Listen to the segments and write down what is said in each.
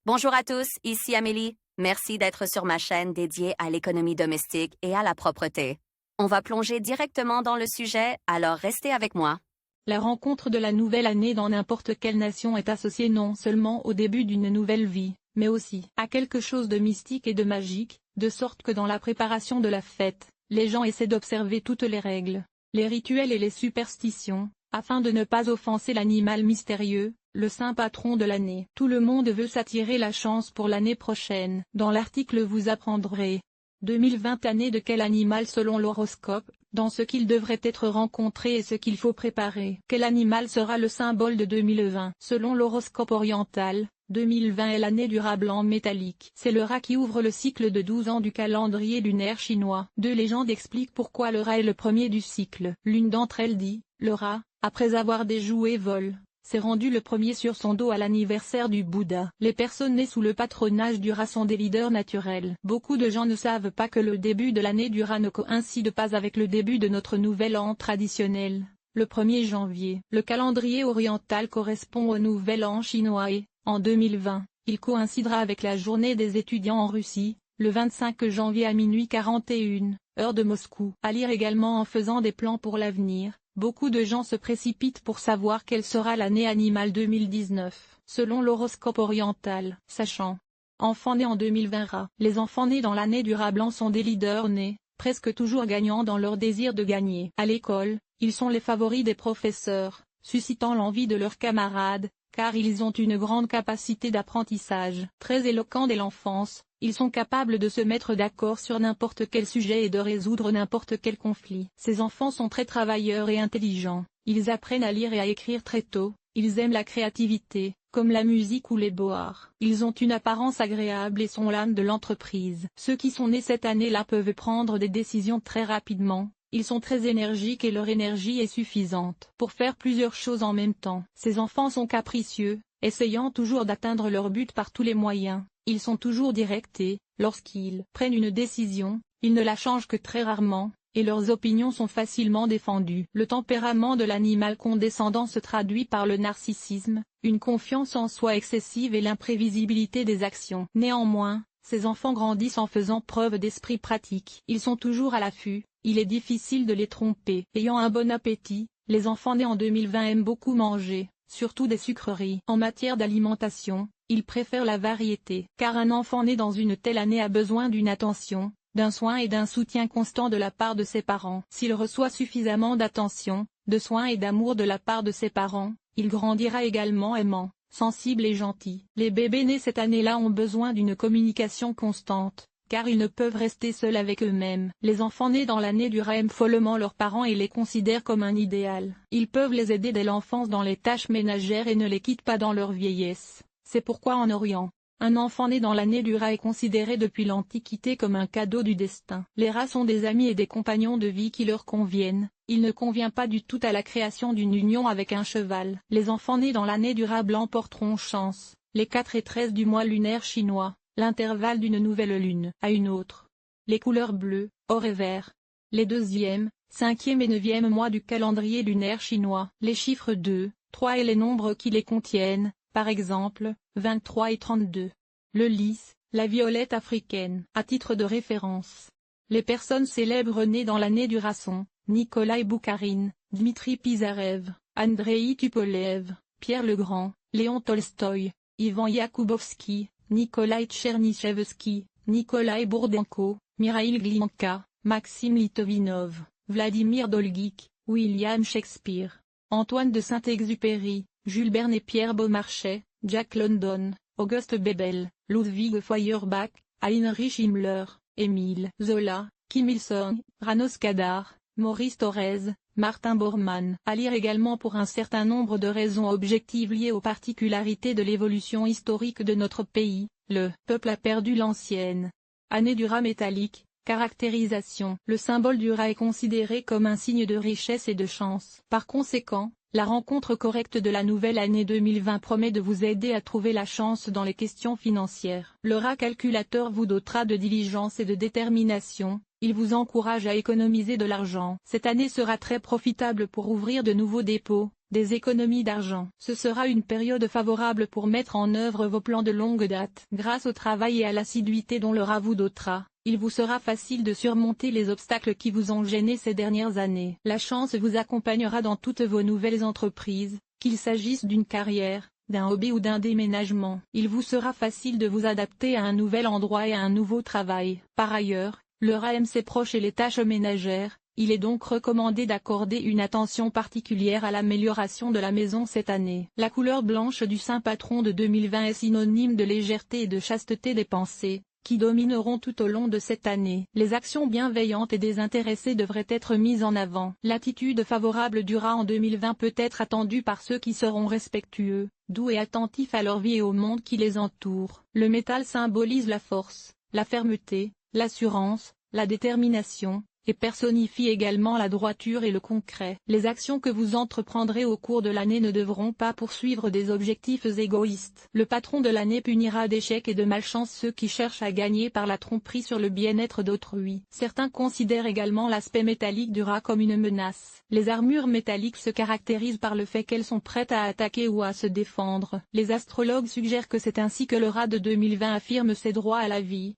Bonjour à tous, ici Amélie. Merci d'être sur ma chaîne dédiée à l'économie domestique et à la propreté. On va plonger directement dans le sujet, alors restez avec moi. La rencontre de la nouvelle année dans n'importe quelle nation est associée non seulement au début d'une nouvelle vie, mais aussi à quelque chose de mystique et de magique, de sorte que dans la préparation de la fête, les gens essaient d'observer toutes les règles, les rituels et les superstitions, afin de ne pas offenser l'animal mystérieux, le saint patron de l'année. Tout le monde veut s'attirer la chance pour l'année prochaine. Dans l'article vous apprendrez 2020 année de quel animal selon l'horoscope, dans ce qu'il devrait être rencontré et ce qu'il faut préparer. Quel animal sera le symbole de 2020? Selon l'horoscope oriental, 2020 est l'année du rat blanc métallique. C'est le rat qui ouvre le cycle de 12 ans du calendrier lunaire chinois. Deux légendes expliquent pourquoi le rat est le premier du cycle. L'une d'entre elles dit, le rat, après avoir déjoué vol, s'est rendu le premier sur son dos à l'anniversaire du Bouddha. Les personnes nées sous le patronage du rat sont des leaders naturels. Beaucoup de gens ne savent pas que le début de l'année du rat ne coïncide pas avec le début de notre nouvel an traditionnel, le 1er janvier. Le calendrier oriental correspond au nouvel an chinois et, en 2020, il coïncidera avec la journée des étudiants en Russie, le 25 janvier à minuit 41, heure de Moscou. À lire également en faisant des plans pour l'avenir. Beaucoup de gens se précipitent pour savoir quelle sera l'année animale 2019, selon l'horoscope oriental. Sachant, enfants nés en 2020 rat. Les enfants nés dans l'année du rat blanc sont des leaders nés, presque toujours gagnants dans leur désir de gagner. À l'école, ils sont les favoris des professeurs, suscitant l'envie de leurs camarades, car ils ont une grande capacité d'apprentissage. Très éloquents dès l'enfance, ils sont capables de se mettre d'accord sur n'importe quel sujet et de résoudre n'importe quel conflit. Ces enfants sont très travailleurs et intelligents, ils apprennent à lire et à écrire très tôt, ils aiment la créativité, comme la musique ou les beaux-arts. Ils ont une apparence agréable et sont l'âme de l'entreprise. Ceux qui sont nés cette année-là peuvent prendre des décisions très rapidement. Ils sont très énergiques et leur énergie est suffisante pour faire plusieurs choses en même temps. Ces enfants sont capricieux, essayant toujours d'atteindre leur but par tous les moyens. Ils sont toujours directs et, lorsqu'ils prennent une décision, ils ne la changent que très rarement, et leurs opinions sont facilement défendues. Le tempérament de l'animal condescendant se traduit par le narcissisme, une confiance en soi excessive et l'imprévisibilité des actions. Néanmoins, ces enfants grandissent en faisant preuve d'esprit pratique. Ils sont toujours à l'affût. Il est difficile de les tromper. Ayant un bon appétit, les enfants nés en 2020 aiment beaucoup manger, surtout des sucreries. En matière d'alimentation, ils préfèrent la variété. Car un enfant né dans une telle année a besoin d'une attention, d'un soin et d'un soutien constant de la part de ses parents. S'il reçoit suffisamment d'attention, de soins et d'amour de la part de ses parents, il grandira également aimant, sensible et gentil. Les bébés nés cette année-là ont besoin d'une communication constante, car ils ne peuvent rester seuls avec eux-mêmes. Les enfants nés dans l'année du rat aiment follement leurs parents et les considèrent comme un idéal. Ils peuvent les aider dès l'enfance dans les tâches ménagères et ne les quittent pas dans leur vieillesse. C'est pourquoi en Orient, un enfant né dans l'année du rat est considéré depuis l'Antiquité comme un cadeau du destin. Les rats sont des amis et des compagnons de vie qui leur conviennent. Il ne convient pas du tout à la création d'une union avec un cheval. Les enfants nés dans l'année du rat blanc porteront chance, les 4 et 13 du mois lunaire chinois, l'intervalle d'une nouvelle lune à une autre. Les couleurs bleues, or et vert. Les 2e, 5e et 9e mois du calendrier lunaire chinois. Les chiffres 2, 3 et les nombres qui les contiennent, par exemple, 23 et 32. Le lys, la violette africaine. À titre de référence, les personnes célèbres nées dans l'année du rat sont Nikolai Boukharine, Dmitri Pisarev, Andrei Tupolev, Pierre le Grand, Léon Tolstoï, Ivan Yakoubovski, Nikolai Tchernyshevski, Nikolai Bourdenko, Mikhail Glinka, Maxime Litovinov, Vladimir Dolgik, William Shakespeare, Antoine de Saint-Exupéry, Jules Verne et Pierre Beaumarchais, Jack London, Auguste Bebel, Ludwig Feuerbach, Heinrich Himmler, Émile Zola, Kim Il-sung, Ranos Khadar, Maurice Thorez, Martin Bormann. À lire également pour un certain nombre de raisons objectives liées aux particularités de l'évolution historique de notre pays, le peuple a perdu l'ancienne année du rat métallique. Caractérisation. Le symbole du rat est considéré comme un signe de richesse et de chance. Par conséquent, la rencontre correcte de la nouvelle année 2020 promet de vous aider à trouver la chance dans les questions financières. Le rat calculateur vous dotera de diligence et de détermination. Il vous encourage à économiser de l'argent. Cette année sera très profitable pour ouvrir de nouveaux dépôts, des économies d'argent. Ce sera une période favorable pour mettre en œuvre vos plans de longue date. Grâce au travail et à l'assiduité dont le rat vous dotera, il vous sera facile de surmonter les obstacles qui vous ont gêné ces dernières années. La chance vous accompagnera dans toutes vos nouvelles entreprises, qu'il s'agisse d'une carrière, d'un hobby ou d'un déménagement. Il vous sera facile de vous adapter à un nouvel endroit et à un nouveau travail. Par ailleurs, le rat aime ses proches et les tâches ménagères. Il est donc recommandé d'accorder une attention particulière à l'amélioration de la maison cette année. La couleur blanche du saint patron de 2020 est synonyme de légèreté et de chasteté des pensées, qui domineront tout au long de cette année. Les actions bienveillantes et désintéressées devraient être mises en avant. L'attitude favorable du rat en 2020 peut être attendue par ceux qui seront respectueux, doux et attentifs à leur vie et au monde qui les entoure. Le métal symbolise la force, la fermeté, l'assurance, la détermination, et personnifie également la droiture et le concret. Les actions que vous entreprendrez au cours de l'année ne devront pas poursuivre des objectifs égoïstes. Le patron de l'année punira d'échecs et de malchance ceux qui cherchent à gagner par la tromperie sur le bien-être d'autrui. Certains considèrent également l'aspect métallique du rat comme une menace. Les armures métalliques se caractérisent par le fait qu'elles sont prêtes à attaquer ou à se défendre. Les astrologues suggèrent que c'est ainsi que le rat de 2020 affirme ses droits à la vie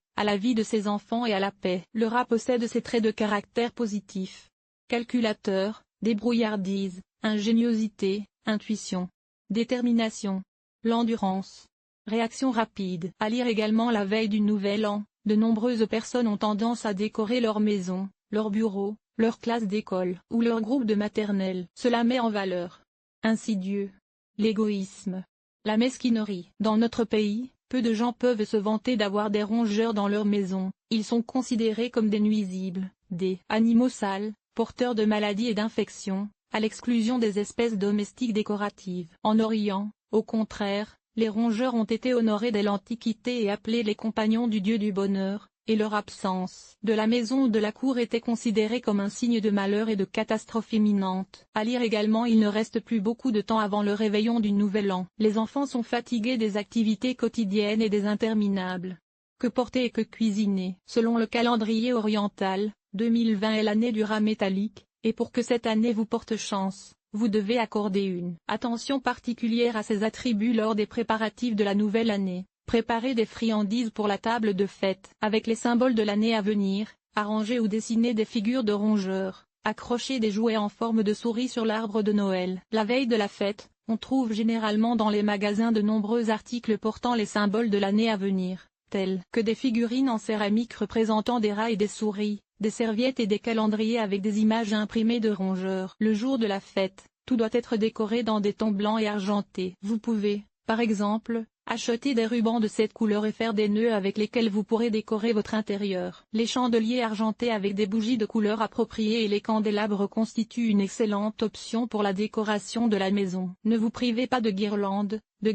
de ses enfants et à la paix. Le rat possède ces traits de caractère positifs: calculateur, débrouillardise, ingéniosité, intuition, détermination, l'endurance, réaction rapide. À lire également la veille du nouvel an, de nombreuses personnes ont tendance à décorer leur maison, leur bureau, leur classe d'école ou leur groupe de maternelle. Cela met en valeur insidieux, l'égoïsme, la mesquinerie. Dans notre pays, peu de gens peuvent se vanter d'avoir des rongeurs dans leur maison. Ils sont considérés comme des nuisibles, des animaux sales, porteurs de maladies et d'infections, à l'exclusion des espèces domestiques décoratives. En Orient, au contraire, les rongeurs ont été honorés dès l'Antiquité et appelés les compagnons du dieu du bonheur, et leur absence de la maison ou de la cour était considérée comme un signe de malheur et de catastrophe imminente. À lire également: il ne reste plus beaucoup de temps avant le réveillon du nouvel an. Les enfants sont fatigués des activités quotidiennes et des interminables que porter et que cuisiner. Selon le calendrier oriental, 2020 est l'année du rat métallique, et pour que cette année vous porte chance, vous devez accorder une attention particulière à ces attributs lors des préparatifs de la nouvelle année. Préparez des friandises pour la table de fête avec les symboles de l'année à venir, arrangez ou dessinez des figures de rongeurs, accrochez des jouets en forme de souris sur l'arbre de Noël. La veille de la fête, on trouve généralement dans les magasins de nombreux articles portant les symboles de l'année à venir, tels que des figurines en céramique représentant des rats et des souris, des serviettes et des calendriers avec des images imprimées de rongeurs. Le jour de la fête, tout doit être décoré dans des tons blancs et argentés. Vous pouvez, par exemple, acheter des rubans de cette couleur et faire des nœuds avec lesquels vous pourrez décorer votre intérieur. Les chandeliers argentés avec des bougies de couleur appropriée et les candélabres constituent une excellente option pour la décoration de la maison. Ne vous privez pas de guirlandes et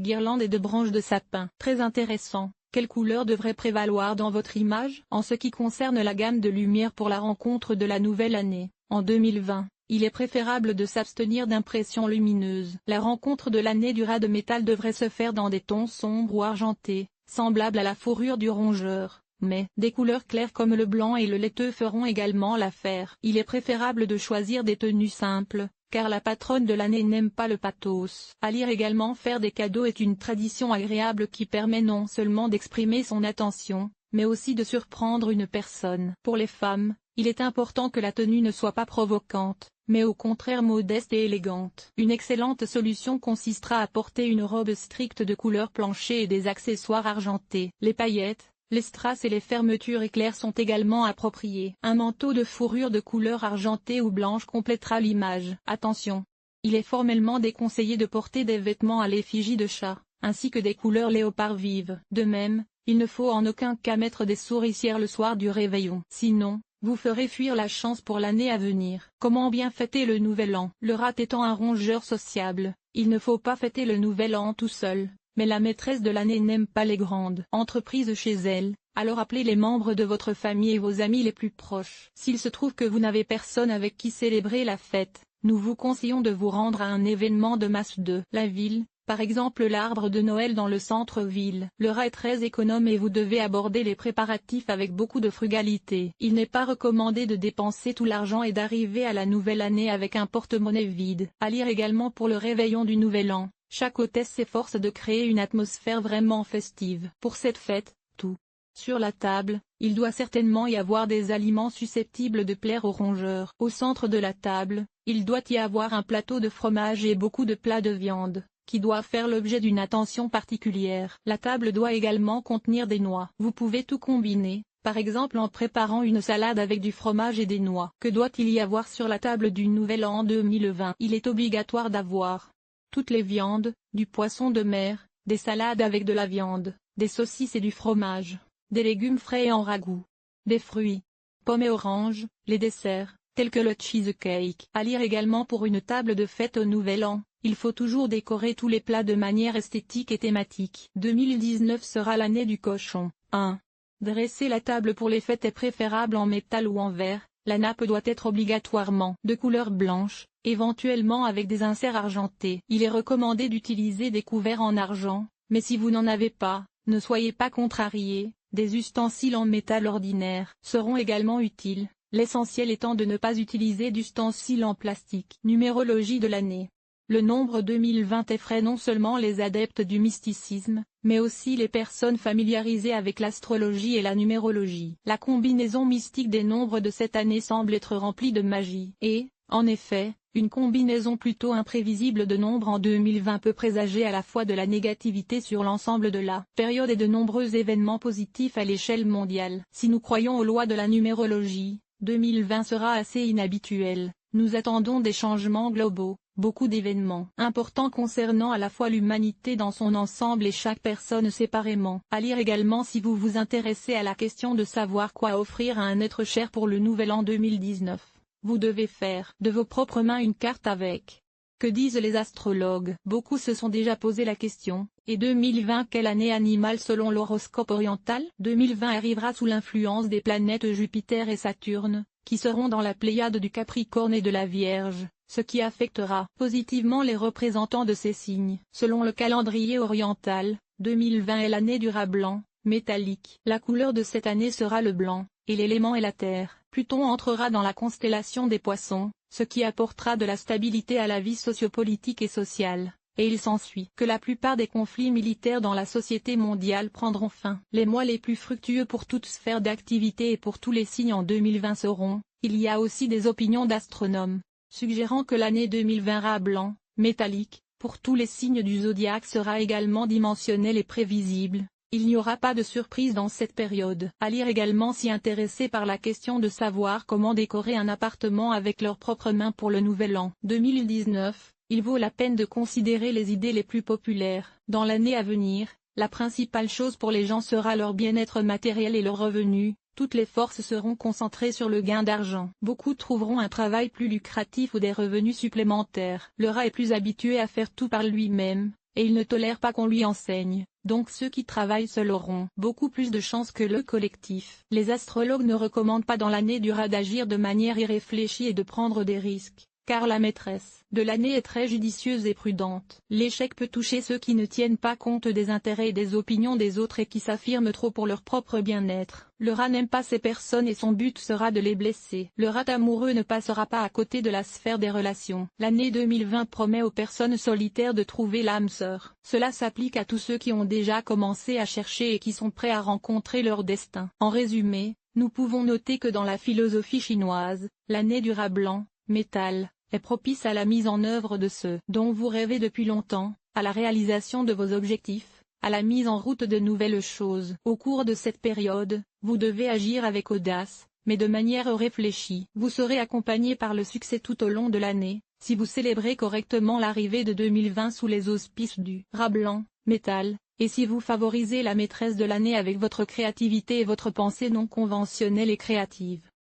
de branches de sapin. Très intéressant. Quelle couleur devrait prévaloir dans votre image? En ce qui concerne la gamme de lumière pour la rencontre de la nouvelle année, en 2020, il est préférable de s'abstenir d'impressions lumineuses. La rencontre de l'année du rat de métal devrait se faire dans des tons sombres ou argentés, semblables à la fourrure du rongeur, mais des couleurs claires comme le blanc et le laiteux feront également l'affaire. Il est préférable de choisir des tenues simples, car la patronne de l'année n'aime pas le pathos. À lire également: faire des cadeaux est une tradition agréable qui permet non seulement d'exprimer son attention, mais aussi de surprendre une personne. Pour les femmes, il est important que la tenue ne soit pas provocante, mais au contraire modeste et élégante. Une excellente solution consistera à porter une robe stricte de couleur planchée et des accessoires argentés. Les paillettes, les strass et les fermetures éclairs sont également appropriés. Un manteau de fourrure de couleur argentée ou blanche complétera l'image. Attention! Il est formellement déconseillé de porter des vêtements à l'effigie de chat, ainsi que des couleurs léopard vives. De même, il ne faut en aucun cas mettre des souricières le soir du réveillon. Sinon, vous ferez fuir la chance pour l'année à venir. Comment bien fêter le nouvel an? Le rat étant un rongeur sociable, il ne faut pas fêter le nouvel an tout seul. Mais la maîtresse de l'année n'aime pas les grandes entreprises chez elle, alors appelez les membres de votre famille et vos amis les plus proches. S'il se trouve que vous n'avez personne avec qui célébrer la fête, nous vous conseillons de vous rendre à un événement de masse de la ville, Par exemple l'arbre de Noël dans le centre-ville. Le rat est très économe et vous devez aborder les préparatifs avec beaucoup de frugalité. Il n'est pas recommandé de dépenser tout l'argent et d'arriver à la nouvelle année avec un porte-monnaie vide. À lire également pour le réveillon du Nouvel An. Chaque hôtesse s'efforce de créer une atmosphère vraiment festive. Pour cette fête, tout. Sur la table, il doit certainement y avoir des aliments susceptibles de plaire aux rongeurs. Au centre de la table, il doit y avoir un plateau de fromage et beaucoup de plats de viande, qui doit faire l'objet d'une attention particulière. La table doit également contenir des noix. Vous pouvez tout combiner, par exemple en préparant une salade avec du fromage et des noix. Que doit-il y avoir sur la table du Nouvel An 2020? Il est obligatoire d'avoir toutes les viandes, du poisson de mer, des salades avec de la viande, des saucisses et du fromage, des légumes frais et en ragoût, des fruits, pommes et oranges, les desserts, tels que le cheesecake. À lire également pour une table de fête au Nouvel An. Il faut toujours décorer tous les plats de manière esthétique et thématique. 2019 sera l'année du cochon. 1. Dresser la table pour les fêtes est préférable en métal ou en verre. La nappe doit être obligatoirement de couleur blanche, éventuellement avec des inserts argentés. Il est recommandé d'utiliser des couverts en argent, mais si vous n'en avez pas, ne soyez pas contrariés, des ustensiles en métal ordinaire seront également utiles, l'essentiel étant de ne pas utiliser d'ustensiles en plastique. Numérologie de l'année. Le nombre 2020 effraie non seulement les adeptes du mysticisme, mais aussi les personnes familiarisées avec l'astrologie et la numérologie. La combinaison mystique des nombres de cette année semble être remplie de magie. Et, en effet, une combinaison plutôt imprévisible de nombres en 2020 peut présager à la fois de la négativité sur l'ensemble de la période et de nombreux événements positifs à l'échelle mondiale. Si nous croyons aux lois de la numérologie, 2020 sera assez inhabituel. Nous attendons des changements globaux. Beaucoup d'événements importants concernant à la fois l'humanité dans son ensemble et chaque personne séparément. À lire également si vous vous intéressez à la question de savoir quoi offrir à un être cher pour le Nouvel An 2019. Vous devez faire de vos propres mains une carte avec. Que disent les astrologues? Beaucoup se sont déjà posé la question. Et 2020 quelle année animale selon l'horoscope oriental? 2020 arrivera sous l'influence des planètes Jupiter et Saturne, qui seront dans la pléiade du Capricorne et de la Vierge, ce qui affectera positivement les représentants de ces signes. Selon le calendrier oriental, 2020 est l'année du rat blanc, métallique. La couleur de cette année sera le blanc, et l'élément est la terre. Pluton entrera dans la constellation des Poissons, ce qui apportera de la stabilité à la vie sociopolitique et sociale. Et il s'ensuit que la plupart des conflits militaires dans la société mondiale prendront fin. Les mois les plus fructueux pour toute sphère d'activité et pour tous les signes en 2020 seront. Il y a aussi des opinions d'astronomes, suggérant que l'année 2020 rat blanc, métallique, pour tous les signes du zodiaque sera également dimensionnelle et prévisible. Il n'y aura pas de surprise dans cette période. À lire également si intéressé par la question de savoir comment décorer un appartement avec leurs propres mains pour le Nouvel An 2019. Il vaut la peine de considérer les idées les plus populaires. Dans l'année à venir, la principale chose pour les gens sera leur bien-être matériel et leurs revenus. Toutes les forces seront concentrées sur le gain d'argent. Beaucoup trouveront un travail plus lucratif ou des revenus supplémentaires. Le rat est plus habitué à faire tout par lui-même, et il ne tolère pas qu'on lui enseigne. Donc ceux qui travaillent seuls auront beaucoup plus de chances que le collectif. Les astrologues ne recommandent pas dans l'année du rat d'agir de manière irréfléchie et de prendre des risques, car la maîtresse de l'année est très judicieuse et prudente. L'échec peut toucher ceux qui ne tiennent pas compte des intérêts et des opinions des autres et qui s'affirment trop pour leur propre bien-être. Le rat n'aime pas ces personnes et son but sera de les blesser. Le rat amoureux ne passera pas à côté de la sphère des relations. L'année 2020 promet aux personnes solitaires de trouver l'âme sœur. Cela s'applique à tous ceux qui ont déjà commencé à chercher et qui sont prêts à rencontrer leur destin. En résumé, nous pouvons noter que dans la philosophie chinoise, l'année du rat blanc, métal, est propice à la mise en œuvre de ce dont vous rêvez depuis longtemps, à la réalisation de vos objectifs, à la mise en route de nouvelles choses. Au cours de cette période, vous devez agir avec audace, mais de manière réfléchie. Vous serez accompagné par le succès tout au long de l'année, si vous célébrez correctement l'arrivée de 2020 sous les auspices du rat blanc, métal, et si vous favorisez la maîtresse de l'année avec votre créativité et votre pensée non conventionnelle et créative.